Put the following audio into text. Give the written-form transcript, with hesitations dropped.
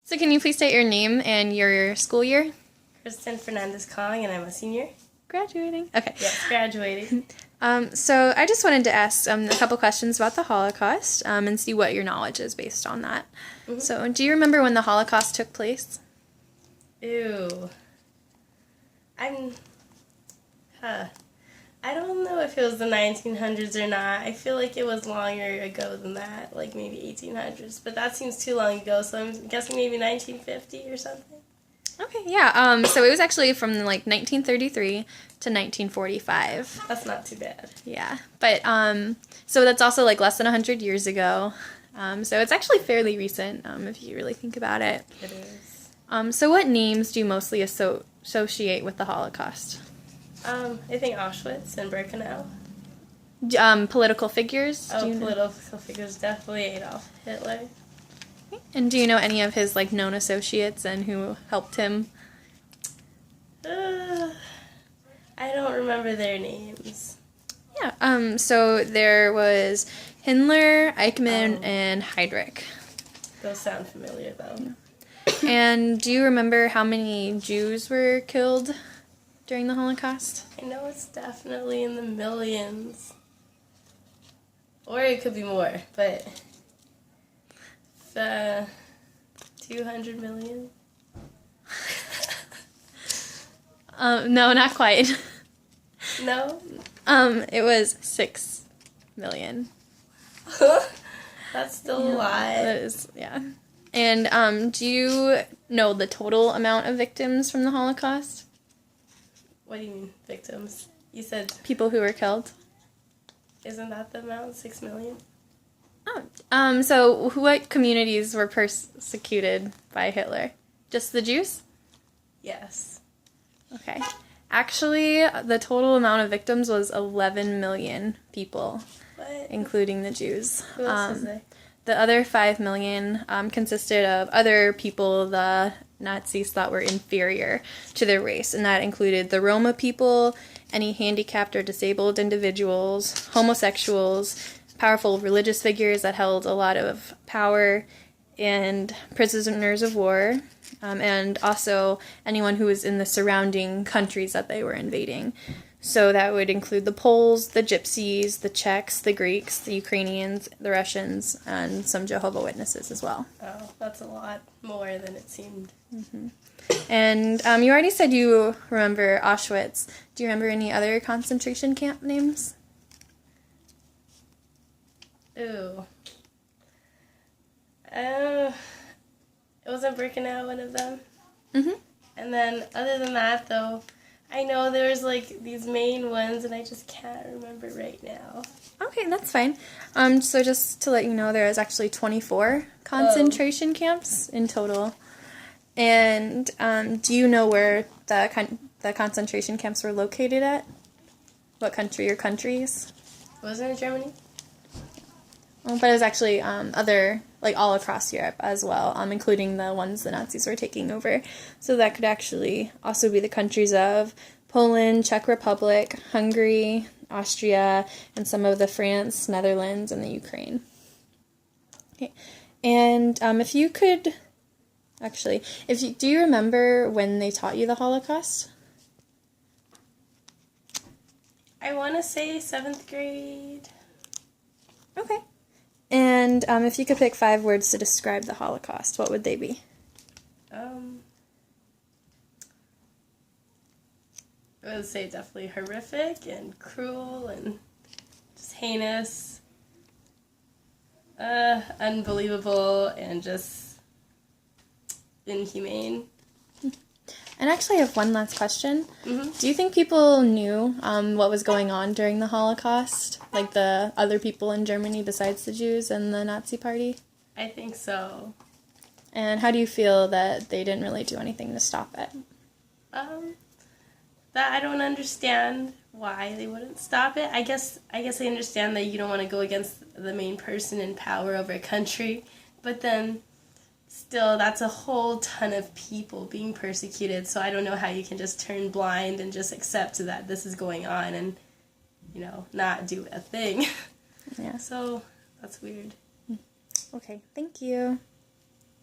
So can you please state your name and your school year? Kristen Fernandez Kong, and I'm a senior. Graduating. Okay. Yes, graduating. So I just wanted to ask a couple questions about the Holocaust and see what your knowledge is based on that. Mm-hmm. So do you remember when the Holocaust took place? Ew. I don't know if it was the 1900s or not. I feel like it was longer ago than that, like maybe 1800s. But that seems too long ago, so I'm guessing maybe 1950 or something. Okay, yeah. So it was actually from like 1933 to 1945. That's not too bad. Yeah, but so that's also like less than 100 years ago. So it's actually fairly recent if you really think about it. It is. So what names do you mostly associate with the Holocaust? I think Auschwitz and Birkenau. Political figures? Oh, do you know? political figures, definitely Adolf Hitler. And do you know any of his like known associates and who helped him? I don't remember their names. Yeah. So there was Himmler, Eichmann, and Heydrich. Those sound familiar, though. And do you remember how many Jews were killed during the Holocaust? I know it's definitely in the millions. Or it could be more, but 200 million? No, not quite. No? It was 6 million. That's still a lot. That is, yeah. And do you know the total amount of victims from the Holocaust? What do you mean, victims? You said, People who were killed? isn't that the amount? 6 million? Oh. So what communities were persecuted by Hitler? Just the Jews? Yes. Okay. Actually, the total amount of victims was 11 million people, What? including the Jews. Who else is there? The other 5 million consisted of other people the Nazis thought were inferior to their race, and that included the Roma people, any handicapped or disabled individuals, homosexuals, powerful religious figures that held a lot of power, and prisoners of war, and also anyone who was in the surrounding countries that they were invading. So that would include the Poles, the Gypsies, the Czechs, the Greeks, the Ukrainians, the Russians, and some Jehovah's Witnesses as well. Oh, that's a lot more than it seemed. Mm-hmm. And you already said you remember Auschwitz. Do you remember any other concentration camp names? Ooh. It wasn't Birkenau one of them? Mm-hmm. And then, other than that, though, I know there's, like, these main ones, and I just can't remember right now. Okay, that's fine. So just to let you know, there is actually 24 concentration camps in total. And do you know where the concentration camps were located at? What country or countries? Wasn't it Germany? Well, but it was actually other, like all across Europe as well, including the ones the Nazis were taking over. So that could actually also be the countries of Poland, Czech Republic, Hungary, Austria, and some of the France, Netherlands, and the Ukraine. Okay. And if you could, actually, do you remember when they taught you the Holocaust? I want to say 7th grade. Okay. And if you could pick 5 words to describe the Holocaust, what would they be? I would say definitely horrific and cruel and just heinous, unbelievable, and just inhumane. And actually, I have one last question. Mm-hmm. Do you think people knew what was going on during the Holocaust? Like the other people in Germany besides the Jews and the Nazi Party? I think so. And how do you feel that they didn't really do anything to stop it? That I don't understand why they wouldn't stop it. I guess I understand that you don't want to go against the main person in power over a country, but then still, that's a whole ton of people being persecuted, so I don't know how you can just turn blind and just accept that this is going on and, not do a thing. Yeah. So, that's weird. Okay, thank you.